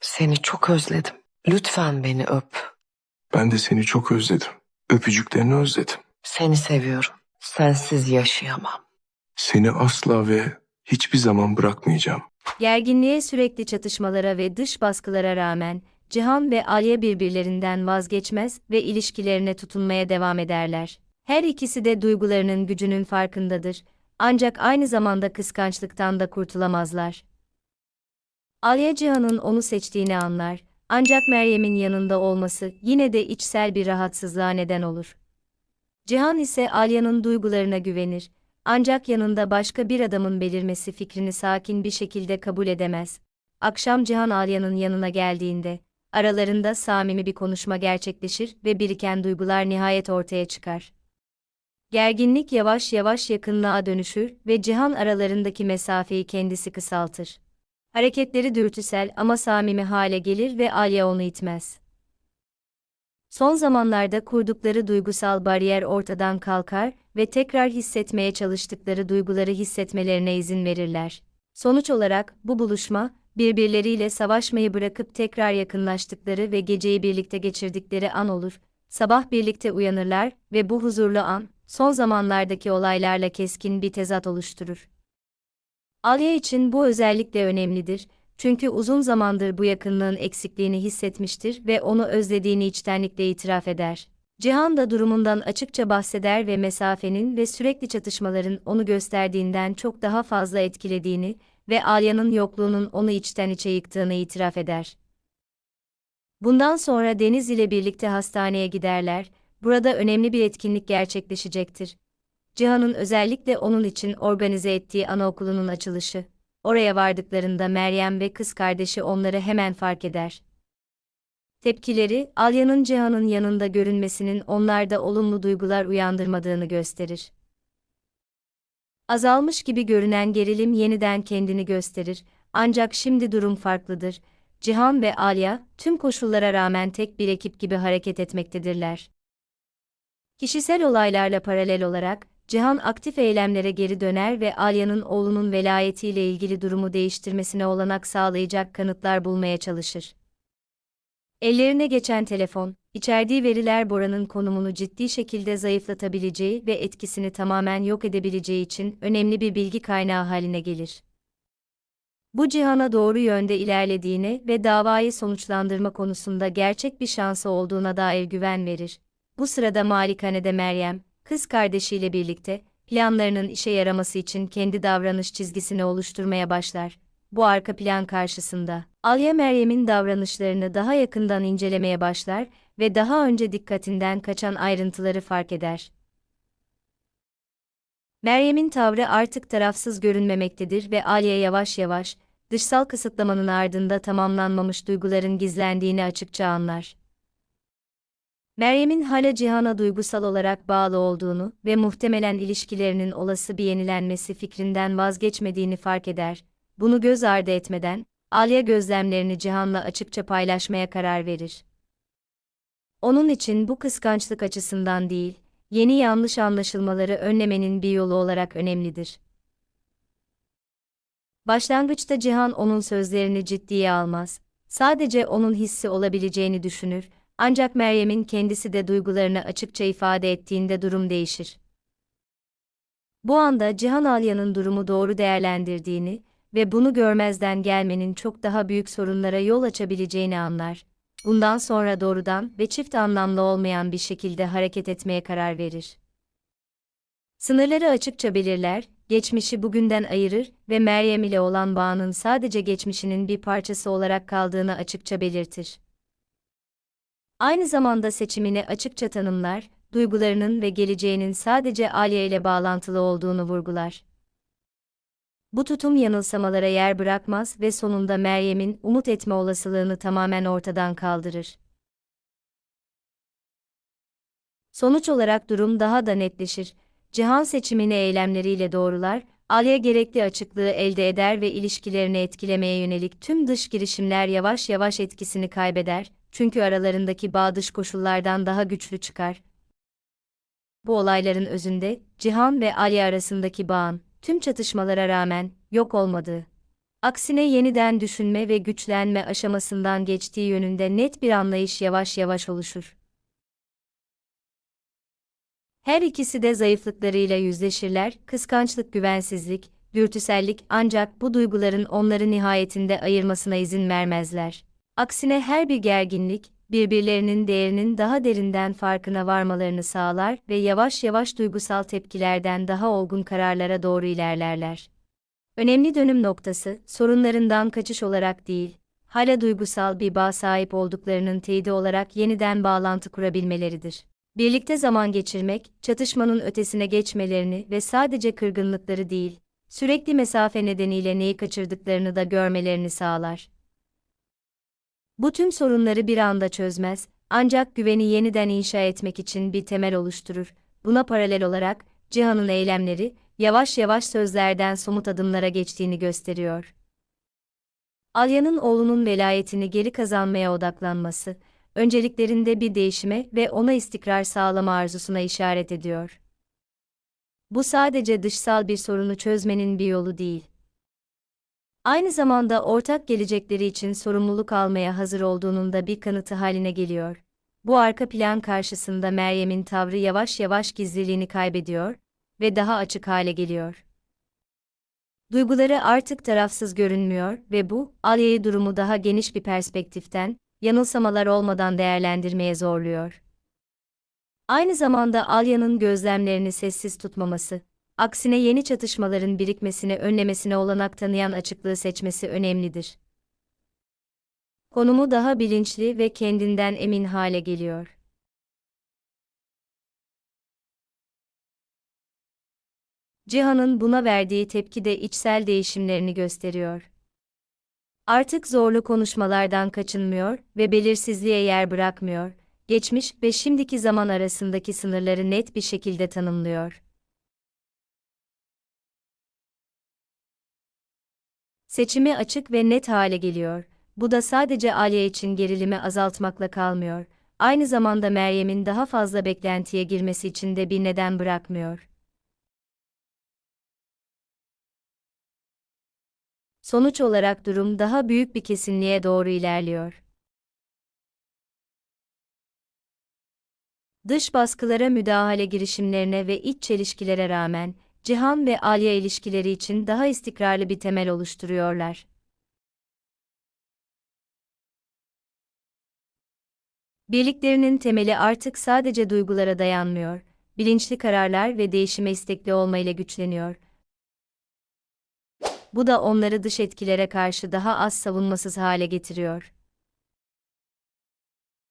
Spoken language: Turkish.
Seni çok özledim. Lütfen beni öp. Ben de seni çok özledim. Öpücüklerini özledim. Seni seviyorum. Sensiz yaşayamam. Seni asla ve hiçbir zaman bırakmayacağım. Gerginliğe, sürekli çatışmalara ve dış baskılara rağmen Cihan ve Alya birbirlerinden vazgeçmez ve ilişkilerine tutunmaya devam ederler. Her ikisi de duygularının gücünün farkındadır, ancak aynı zamanda kıskançlıktan da kurtulamazlar. Alya Cihan'ın onu seçtiğini anlar, ancak Meryem'in yanında olması yine de içsel bir rahatsızlığa neden olur. Cihan ise Alya'nın duygularına güvenir, ancak yanında başka bir adamın belirmesi fikrini sakin bir şekilde kabul edemez. Akşam Cihan Alya'nın yanına geldiğinde, aralarında samimi bir konuşma gerçekleşir ve biriken duygular nihayet ortaya çıkar. Gerginlik yavaş yavaş yakınlığa dönüşür ve Cihan aralarındaki mesafeyi kendisi kısaltır. Hareketleri dürtüsel ama samimi hale gelir ve Alya onu itmez. Son zamanlarda kurdukları duygusal bariyer ortadan kalkar ve tekrar hissetmeye çalıştıkları duyguları hissetmelerine izin verirler. Sonuç olarak bu buluşma, birbirleriyle savaşmayı bırakıp tekrar yakınlaştıkları ve geceyi birlikte geçirdikleri an olur. Sabah birlikte uyanırlar ve bu huzurlu an, son zamanlardaki olaylarla keskin bir tezat oluşturur. Alya için bu özellikle önemlidir, çünkü uzun zamandır bu yakınlığın eksikliğini hissetmiştir ve onu özlediğini içtenlikle itiraf eder. Cihan da durumundan açıkça bahseder ve mesafenin ve sürekli çatışmaların onu gösterdiğinden çok daha fazla etkilediğini ve Alya'nın yokluğunun onu içten içe yıktığını itiraf eder. Bundan sonra Deniz ile birlikte hastaneye giderler, burada önemli bir etkinlik gerçekleşecektir. Cihan'ın özellikle onun için organize ettiği anaokulunun açılışı. Oraya vardıklarında Meryem ve kız kardeşi onları hemen fark eder. Tepkileri, Alya'nın Cihan'ın yanında görünmesinin onlarda olumlu duygular uyandırmadığını gösterir. Azalmış gibi görünen gerilim yeniden kendini gösterir, ancak şimdi durum farklıdır. Cihan ve Alya, tüm koşullara rağmen tek bir ekip gibi hareket etmektedirler. Kişisel olaylarla paralel olarak, Cihan aktif eylemlere geri döner ve Alya'nın oğlunun velayetiyle ilgili durumu değiştirmesine olanak sağlayacak kanıtlar bulmaya çalışır. Ellerine geçen telefon, içerdiği veriler Bora'nın konumunu ciddi şekilde zayıflatabileceği ve etkisini tamamen yok edebileceği için önemli bir bilgi kaynağı haline gelir. Bu Cihan'a doğru yönde ilerlediğine ve davayı sonuçlandırma konusunda gerçek bir şansı olduğuna dair güven verir. Bu sırada malikanede Meryem, kız kardeşiyle birlikte, planlarının işe yaraması için kendi davranış çizgisini oluşturmaya başlar. Bu arka plan karşısında, Alya Meryem'in davranışlarını daha yakından incelemeye başlar ve daha önce dikkatinden kaçan ayrıntıları fark eder. Meryem'in tavrı artık tarafsız görünmemektedir ve Alya yavaş yavaş, dışsal kısıtlamanın ardında tamamlanmamış duyguların gizlendiğini açıkça anlar. Meryem'in hala Cihan'a duygusal olarak bağlı olduğunu ve muhtemelen ilişkilerinin olası bir yenilenmesi fikrinden vazgeçmediğini fark eder. Bunu göz ardı etmeden, Alya gözlemlerini Cihan'la açıkça paylaşmaya karar verir. Onun için bu kıskançlık açısından değil, yeni yanlış anlaşılmaları önlemenin bir yolu olarak önemlidir. Başlangıçta Cihan onun sözlerini ciddiye almaz, sadece onun hissi olabileceğini düşünür, ancak Meryem'in kendisi de duygularını açıkça ifade ettiğinde durum değişir. Bu anda Cihan Alya'nın durumu doğru değerlendirdiğini ve bunu görmezden gelmenin çok daha büyük sorunlara yol açabileceğini anlar. Bundan sonra doğrudan ve çift anlamlı olmayan bir şekilde hareket etmeye karar verir. Sınırları açıkça belirler, geçmişi bugünden ayırır ve Meryem ile olan bağının sadece geçmişinin bir parçası olarak kaldığını açıkça belirtir. Aynı zamanda seçimini açıkça tanımlar, duygularının ve geleceğinin sadece Alya ile bağlantılı olduğunu vurgular. Bu tutum yanılsamalara yer bırakmaz ve sonunda Meryem'in umut etme olasılığını tamamen ortadan kaldırır. Sonuç olarak durum daha da netleşir. Cihan seçimini eylemleriyle doğrular, Alya gerekli açıklığı elde eder ve ilişkilerini etkilemeye yönelik tüm dış girişimler yavaş yavaş etkisini kaybeder, çünkü aralarındaki bağ dış koşullardan daha güçlü çıkar. Bu olayların özünde, Cihan ve Alya arasındaki bağın, tüm çatışmalara rağmen, yok olmadığı. Aksine yeniden düşünme ve güçlenme aşamasından geçtiği yönünde net bir anlayış yavaş yavaş oluşur. Her ikisi de zayıflıklarıyla yüzleşirler, kıskançlık, güvensizlik, dürtüsellik, ancak bu duyguların onları nihayetinde ayırmasına izin vermezler. Aksine her bir gerginlik, birbirlerinin değerinin daha derinden farkına varmalarını sağlar ve yavaş yavaş duygusal tepkilerden daha olgun kararlara doğru ilerlerler. Önemli dönüm noktası, sorunlarından kaçış olarak değil, hala duygusal bir bağ sahip olduklarının teyidi olarak yeniden bağlantı kurabilmeleridir. Birlikte zaman geçirmek, çatışmanın ötesine geçmelerini ve sadece kırgınlıkları değil, sürekli mesafe nedeniyle neyi kaçırdıklarını da görmelerini sağlar. Bu tüm sorunları bir anda çözmez, ancak güveni yeniden inşa etmek için bir temel oluşturur. Buna paralel olarak, Cihan'ın eylemleri, yavaş yavaş sözlerden somut adımlara geçtiğini gösteriyor. Alya'nın oğlunun velayetini geri kazanmaya odaklanması, önceliklerinde bir değişime ve ona istikrar sağlama arzusuna işaret ediyor. Bu sadece dışsal bir sorunu çözmenin bir yolu değil. Aynı zamanda ortak gelecekleri için sorumluluk almaya hazır olduğunun da bir kanıtı haline geliyor. Bu arka plan karşısında Meryem'in tavrı yavaş yavaş gizliliğini kaybediyor ve daha açık hale geliyor. Duyguları artık tarafsız görünmüyor ve bu, Alya'yı durumu daha geniş bir perspektiften, yanılsamalar olmadan değerlendirmeye zorluyor. Aynı zamanda Alya'nın gözlemlerini sessiz tutmaması, aksine yeni çatışmaların birikmesini önlemesine olanak tanıyan açıklığı seçmesi önemlidir. Konumu daha bilinçli ve kendinden emin hale geliyor. Cihan'ın buna verdiği tepki de içsel değişimlerini gösteriyor. Artık zorlu konuşmalardan kaçınmıyor ve belirsizliğe yer bırakmıyor, geçmiş ve şimdiki zaman arasındaki sınırları net bir şekilde tanımlıyor. Seçimi açık ve net hale geliyor. Bu da sadece Alya için gerilimi azaltmakla kalmıyor, aynı zamanda Meryem'in daha fazla beklentiye girmesi için de bir neden bırakmıyor. Sonuç olarak durum daha büyük bir kesinliğe doğru ilerliyor. Dış baskılara, müdahale girişimlerine ve iç çelişkilere rağmen, Cihan ve Alya ilişkileri için daha istikrarlı bir temel oluşturuyorlar. Birliklerinin temeli artık sadece duygulara dayanmıyor, bilinçli kararlar ve değişime istekli olmayla güçleniyor. Bu da onları dış etkilere karşı daha az savunmasız hale getiriyor.